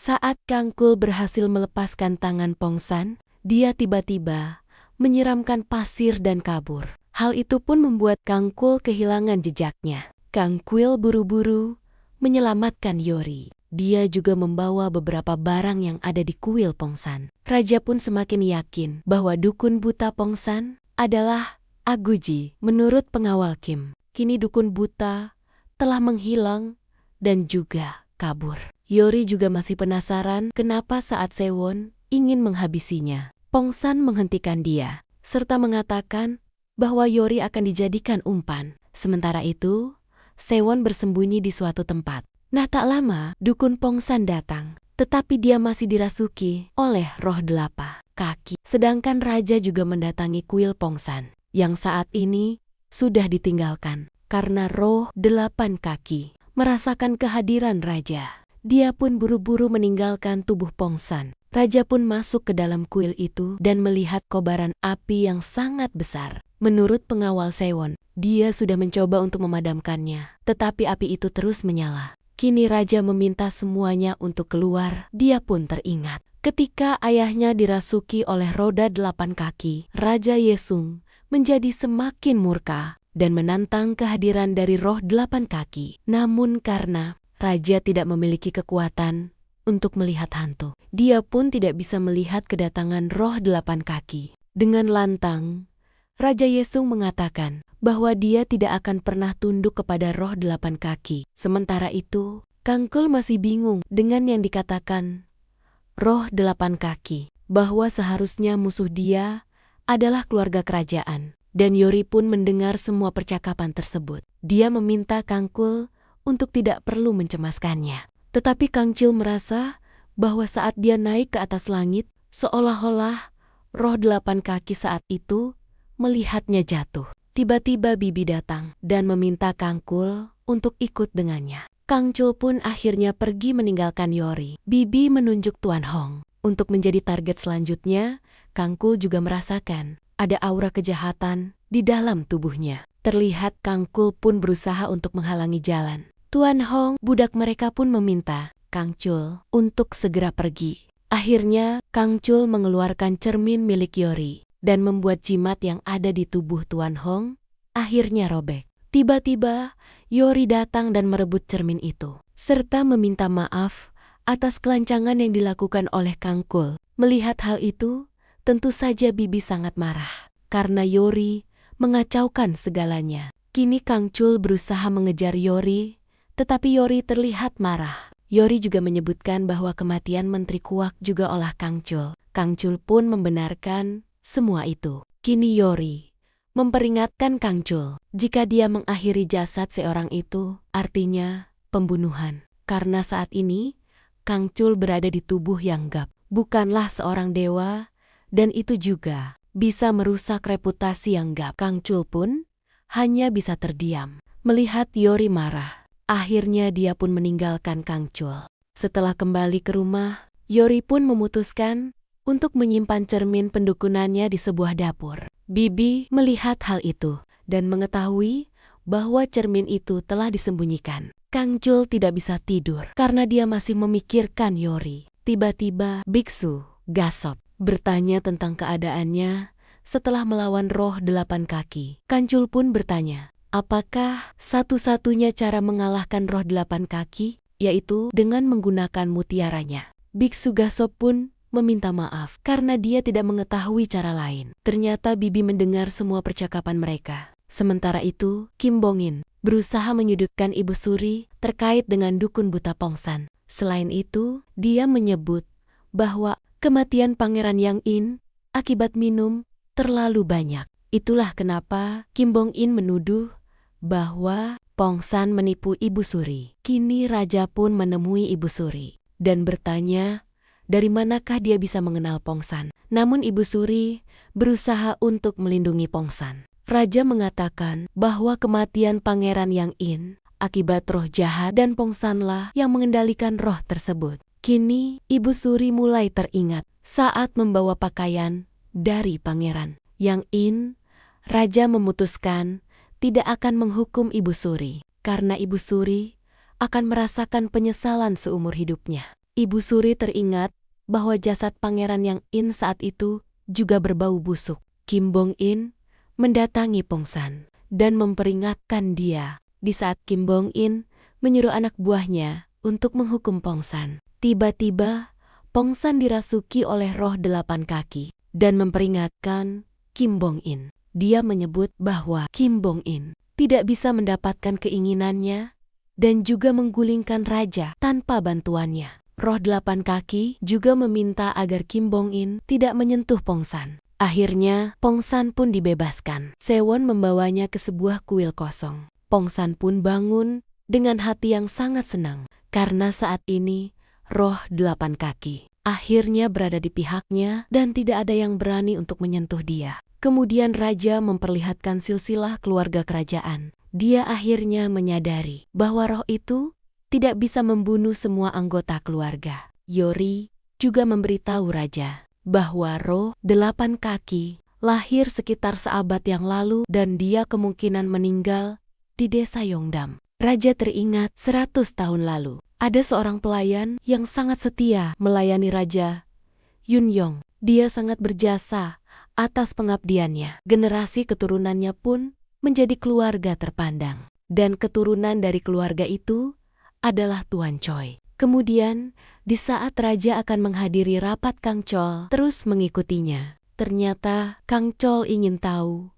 Saat Kangkul berhasil melepaskan tangan Pongsan, dia tiba-tiba menyiramkan pasir dan kabur. Hal itu pun membuat Kangkul kehilangan jejaknya. Kangkul buru-buru menyelamatkan Yori. Dia juga membawa beberapa barang yang ada di kuil Pongsan. Raja pun semakin yakin bahwa dukun buta Pongsan adalah Aguji. Menurut pengawal Kim, kini dukun buta telah menghilang dan juga kabur. Yori juga masih penasaran kenapa saat Sewon ingin menghabisinya, Pongsan menghentikan dia, serta mengatakan bahwa Yori akan dijadikan umpan. Sementara itu, Sewon bersembunyi di suatu tempat. Nah, tak lama, dukun Pongsan datang, tetapi dia masih dirasuki oleh roh 8 kaki. Sedangkan raja juga mendatangi kuil Pongsan, yang saat ini sudah ditinggalkan karena roh 8 kaki merasakan kehadiran raja. Dia pun buru-buru meninggalkan tubuh Pongsan. Raja pun masuk ke dalam kuil itu dan melihat kobaran api yang sangat besar. Menurut pengawal Sewon, dia sudah mencoba untuk memadamkannya, tetapi api itu terus menyala. Kini raja meminta semuanya untuk keluar. Dia pun teringat ketika ayahnya dirasuki oleh roda 8 kaki. Raja Yesung menjadi semakin murka dan menantang kehadiran dari roh 8 kaki. Namun karena raja tidak memiliki kekuatan untuk melihat hantu, dia pun tidak bisa melihat kedatangan roh 8 kaki. Dengan lantang, Raja Yesung mengatakan bahwa dia tidak akan pernah tunduk kepada roh 8 kaki. Sementara itu, Kangkul masih bingung dengan yang dikatakan roh 8 kaki, bahwa seharusnya musuh dia adalah keluarga kerajaan. Dan Yori pun mendengar semua percakapan tersebut. Dia meminta Kangkul untuk tidak perlu mencemaskannya. Tetapi Kangcil merasa bahwa saat dia naik ke atas langit, seolah-olah roh 8 kaki saat itu melihatnya jatuh. Tiba-tiba Bibi datang dan meminta Kangkul untuk ikut dengannya. Kangcil pun akhirnya pergi meninggalkan Yori. Bibi menunjuk Tuan Hong untuk menjadi target selanjutnya. Kangkul juga merasakan ada aura kejahatan di dalam tubuhnya. Terlihat Kangkul pun berusaha untuk menghalangi jalan. Tuan Hong, budak mereka pun meminta Kangcul untuk segera pergi. Akhirnya, Kangcul mengeluarkan cermin milik Yori dan membuat jimat yang ada di tubuh Tuan Hong akhirnya robek. Tiba-tiba, Yori datang dan merebut cermin itu, serta meminta maaf atas kelancangan yang dilakukan oleh Kangkul. Melihat hal itu, tentu saja Bibi sangat marah karena Yori mengacaukan segalanya. Kini Kangcul berusaha mengejar Yori, tetapi Yori terlihat marah. Yori juga menyebutkan bahwa kematian Menteri Kuak juga olah Kangcul. Kangcul pun membenarkan semua itu. Kini Yori memperingatkan Kangcul, jika dia mengakhiri jasad seorang itu, artinya pembunuhan. Karena saat ini, Kangcul berada di tubuh yang gap, bukanlah seorang dewa, dan itu juga bisa merusak reputasi yang gap. Kangcul pun hanya bisa terdiam melihat Yori marah. Akhirnya dia pun meninggalkan Kangcul. Setelah kembali ke rumah, Yori pun memutuskan untuk menyimpan cermin pendukunannya di sebuah dapur. Bibi melihat hal itu dan mengetahui bahwa cermin itu telah disembunyikan. Kangcul tidak bisa tidur karena dia masih memikirkan Yori. Tiba-tiba Biksu Gasop bertanya tentang keadaannya setelah melawan roh 8 kaki. Kangcul pun bertanya, apakah satu-satunya cara mengalahkan roh 8 kaki, yaitu dengan menggunakan mutiaranya? Biksu Gasop pun meminta maaf karena dia tidak mengetahui cara lain. Ternyata Bibi mendengar semua percakapan mereka. Sementara itu, Kim Bongin berusaha menyudutkan Ibu Suri terkait dengan dukun buta Pongsan. Selain itu, dia menyebut bahwa kematian Pangeran Yang In akibat minum terlalu banyak. Itulah kenapa Kim Bongin menuduh bahwa Pongsan menipu Ibu Suri. Kini Raja pun menemui Ibu Suri dan bertanya dari manakah dia bisa mengenal Pongsan. Namun Ibu Suri berusaha untuk melindungi Pongsan. Raja mengatakan bahwa kematian Pangeran Yang In akibat roh jahat dan Pongsanlah yang mengendalikan roh tersebut. Kini Ibu Suri mulai teringat saat membawa pakaian dari Pangeran Yang In. Raja memutuskan tidak akan menghukum Ibu Suri karena Ibu Suri akan merasakan penyesalan seumur hidupnya. Ibu Suri teringat bahwa jasad Pangeran Yang In saat itu juga berbau busuk. Kim Bong In mendatangi Pongsan dan memperingatkan dia di saat Kim Bong In menyuruh anak buahnya untuk menghukum Pongsan. Tiba-tiba Pongsan dirasuki oleh roh 8 kaki dan memperingatkan Kim Bong In. Dia menyebut bahwa Kim Bong In tidak bisa mendapatkan keinginannya dan juga menggulingkan raja tanpa bantuannya. Roh 8 kaki juga meminta agar Kim Bong In tidak menyentuh Pongsan. Akhirnya, Pongsan pun dibebaskan. Sewon membawanya ke sebuah kuil kosong. Pongsan pun bangun dengan hati yang sangat senang karena saat ini roh 8 kaki akhirnya berada di pihaknya dan tidak ada yang berani untuk menyentuh dia. Kemudian raja memperlihatkan silsilah keluarga kerajaan. Dia akhirnya menyadari bahwa roh itu tidak bisa membunuh semua anggota keluarga. Yori juga memberitahu raja bahwa roh 8 kaki lahir sekitar seabad yang lalu dan dia kemungkinan meninggal di desa Yongdam. Raja teringat 100 tahun lalu. Ada seorang pelayan yang sangat setia melayani Raja Yun Yong. Dia sangat berjasa atas pengabdiannya. Generasi keturunannya pun menjadi keluarga terpandang. Dan keturunan dari keluarga itu adalah Tuan Choi. Kemudian, di saat Raja akan menghadiri rapat Kang Chol terus mengikutinya. Ternyata Kang Chol ingin tahu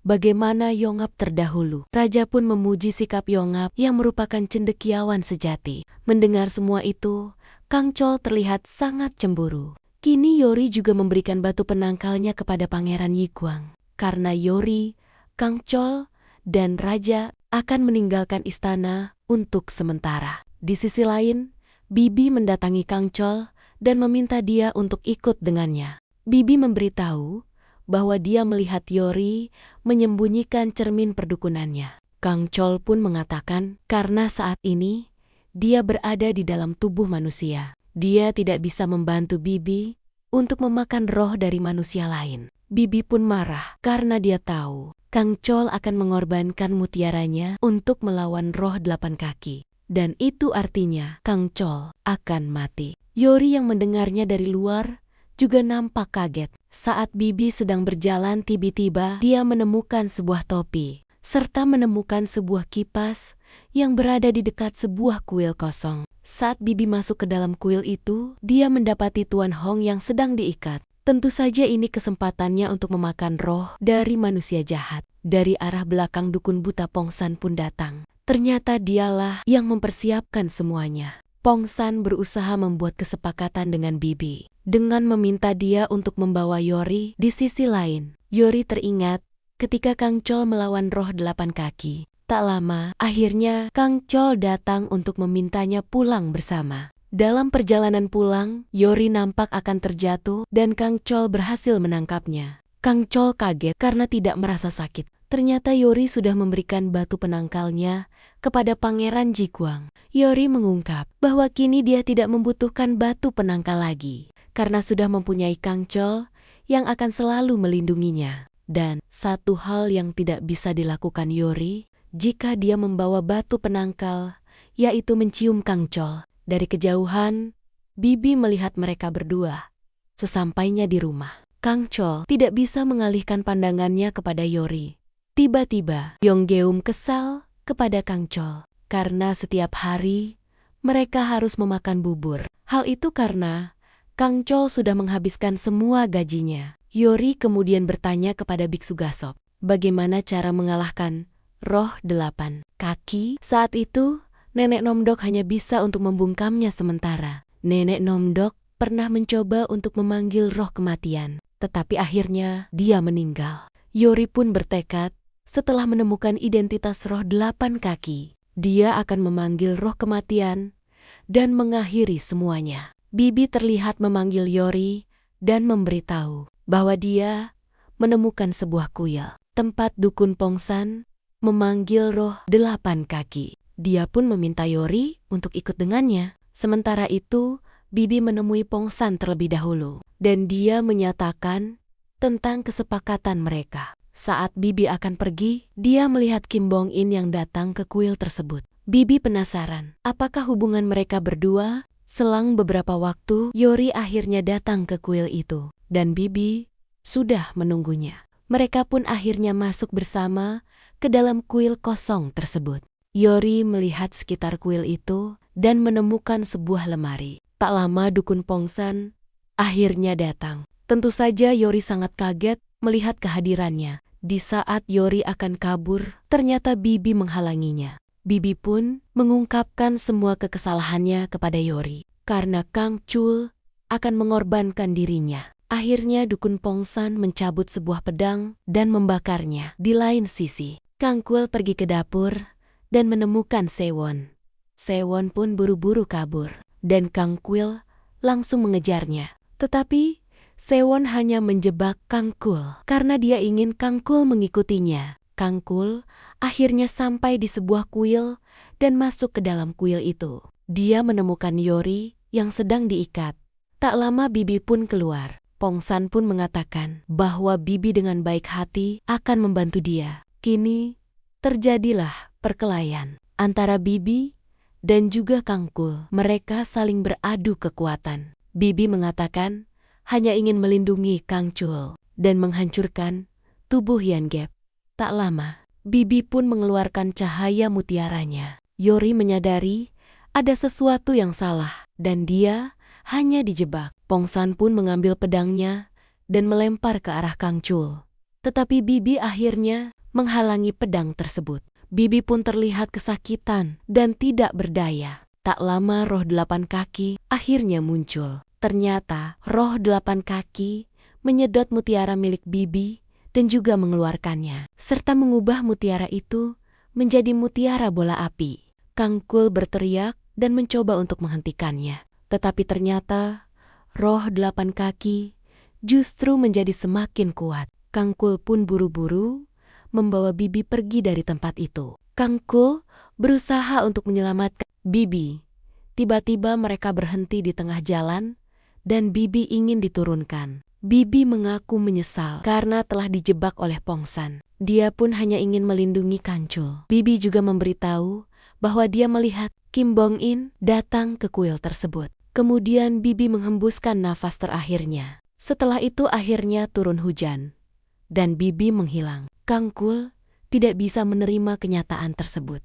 bagaimana Yongap terdahulu. Raja pun memuji sikap Yongap yang merupakan cendekiawan sejati. Mendengar semua itu, Kang Chol terlihat sangat cemburu. Kini Yori juga memberikan batu penangkalnya kepada Pangeran Yiguang. Karena Yori, Kang Chol, dan Raja akan meninggalkan istana untuk sementara. Di sisi lain, Bibi mendatangi Kang Chol dan meminta dia untuk ikut dengannya. Bibi memberitahu bahwa dia melihat Yori menyembunyikan cermin perdukunannya. Kang Chol pun mengatakan karena saat ini dia berada di dalam tubuh manusia. Dia tidak bisa membantu Bibi untuk memakan roh dari manusia lain. Bibi pun marah karena dia tahu Kang Chol akan mengorbankan mutiaranya untuk melawan roh 8 kaki. Dan itu artinya Kang Chol akan mati. Yori yang mendengarnya dari luar juga nampak kaget. Saat Bibi sedang berjalan tiba-tiba dia menemukan sebuah topi serta menemukan sebuah kipas yang berada di dekat sebuah kuil kosong. Saat Bibi masuk ke dalam kuil itu, dia mendapati Tuan Hong yang sedang diikat. Tentu saja ini kesempatannya untuk memakan roh dari manusia jahat. Dari arah belakang dukun buta Pongsan pun datang. Ternyata dialah yang mempersiapkan semuanya. Pongsan berusaha membuat kesepakatan dengan Bibi dengan meminta dia untuk membawa Yori. Di sisi lain, Yori teringat ketika Kang Chol melawan roh 8 kaki. Tak lama, akhirnya Kang Chol datang untuk memintanya pulang bersama. Dalam perjalanan pulang, Yori nampak akan terjatuh dan Kang Chol berhasil menangkapnya. Kang Chol kaget karena tidak merasa sakit. Ternyata Yori sudah memberikan batu penangkalnya kepada Pangeran Jiguang. Yori mengungkap bahwa kini dia tidak membutuhkan batu penangkal lagi karena sudah mempunyai Kang Chol yang akan selalu melindunginya. Dan satu hal yang tidak bisa dilakukan Yori jika dia membawa batu penangkal, yaitu mencium Kang Chol. Dari kejauhan, Bibi melihat mereka berdua. Sesampainya di rumah, Kang Chol tidak bisa mengalihkan pandangannya kepada Yori. Tiba-tiba, Yong Geum kesal kepada Kang Chol karena setiap hari mereka harus memakan bubur. Hal itu karena Kang Chol sudah menghabiskan semua gajinya. Yori kemudian bertanya kepada Biksu Gasop, bagaimana cara mengalahkan roh 8 kaki. Saat itu, Nenek Nomdok hanya bisa untuk membungkamnya sementara. Nenek Nomdok pernah mencoba untuk memanggil roh kematian, tetapi akhirnya dia meninggal. Yori pun bertekad setelah menemukan identitas roh 8 kaki, dia akan memanggil roh kematian dan mengakhiri semuanya. Bibi terlihat memanggil Yori dan memberitahu bahwa dia menemukan sebuah kuil, tempat dukun Pongsan memanggil roh 8 kaki. Dia pun meminta Yori untuk ikut dengannya. Sementara itu, Bibi menemui Pongsan terlebih dahulu, dan dia menyatakan tentang kesepakatan mereka. Saat Bibi akan pergi, dia melihat Kim Bong In yang datang ke kuil tersebut. Bibi penasaran, apakah hubungan mereka berdua Selang beberapa waktu, Yori akhirnya datang ke kuil itu, dan Bibi sudah menunggunya. Mereka pun akhirnya masuk bersama ke dalam kuil kosong tersebut. Yori melihat sekitar kuil itu dan menemukan sebuah lemari. Tak lama dukun Pongsan akhirnya datang. Tentu saja Yori sangat kaget melihat kehadirannya. Di saat Yori akan kabur, ternyata Bibi menghalanginya. Bibi pun mengungkapkan semua kekesalannya kepada Yori karena Kang Chul akan mengorbankan dirinya. Akhirnya dukun Pongsan mencabut sebuah pedang dan membakarnya. Di lain sisi, Kang Kul pergi ke dapur dan menemukan Sewon. Sewon pun buru-buru kabur dan Kang Kul langsung mengejarnya. Tetapi Sewon hanya menjebak Kang Kul karena dia ingin Kang Kul mengikutinya. Kang Kul akhirnya sampai di sebuah kuil dan masuk ke dalam kuil itu. Dia menemukan Yori yang sedang diikat. Tak lama Bibi pun keluar. Pongsan pun mengatakan bahwa Bibi dengan baik hati akan membantu dia. Kini terjadilah perkelahian antara Bibi dan juga Kang Kul. Mereka saling beradu kekuatan. Bibi mengatakan hanya ingin melindungi Kang Chul dan menghancurkan tubuh Yan Gap. Tak lama, Bibi pun mengeluarkan cahaya mutiaranya. Yori menyadari ada sesuatu yang salah dan dia hanya dijebak. Pongsan pun mengambil pedangnya dan melempar ke arah Kang Chul. Tetapi Bibi akhirnya menghalangi pedang tersebut. Bibi pun terlihat kesakitan dan tidak berdaya. Tak lama roh 8 kaki akhirnya muncul. Ternyata roh 8 kaki menyedot mutiara milik Bibi dan juga mengeluarkannya, serta mengubah mutiara itu menjadi mutiara bola api. Kang Kul berteriak dan mencoba untuk menghentikannya. Tetapi ternyata roh 8 kaki justru menjadi semakin kuat. Kang Kul pun buru-buru membawa Bibi pergi dari tempat itu. Kang Kul berusaha untuk menyelamatkan Bibi. Tiba-tiba mereka berhenti di tengah jalan dan Bibi ingin diturunkan. Bibi mengaku menyesal karena telah dijebak oleh Pongsan. Dia pun hanya ingin melindungi Kang Chul. Bibi juga memberitahu bahwa dia melihat Kim Bong In datang ke kuil tersebut. Kemudian Bibi menghembuskan nafas terakhirnya. Setelah itu akhirnya turun hujan dan Bibi menghilang. Kang Kul tidak bisa menerima kenyataan tersebut.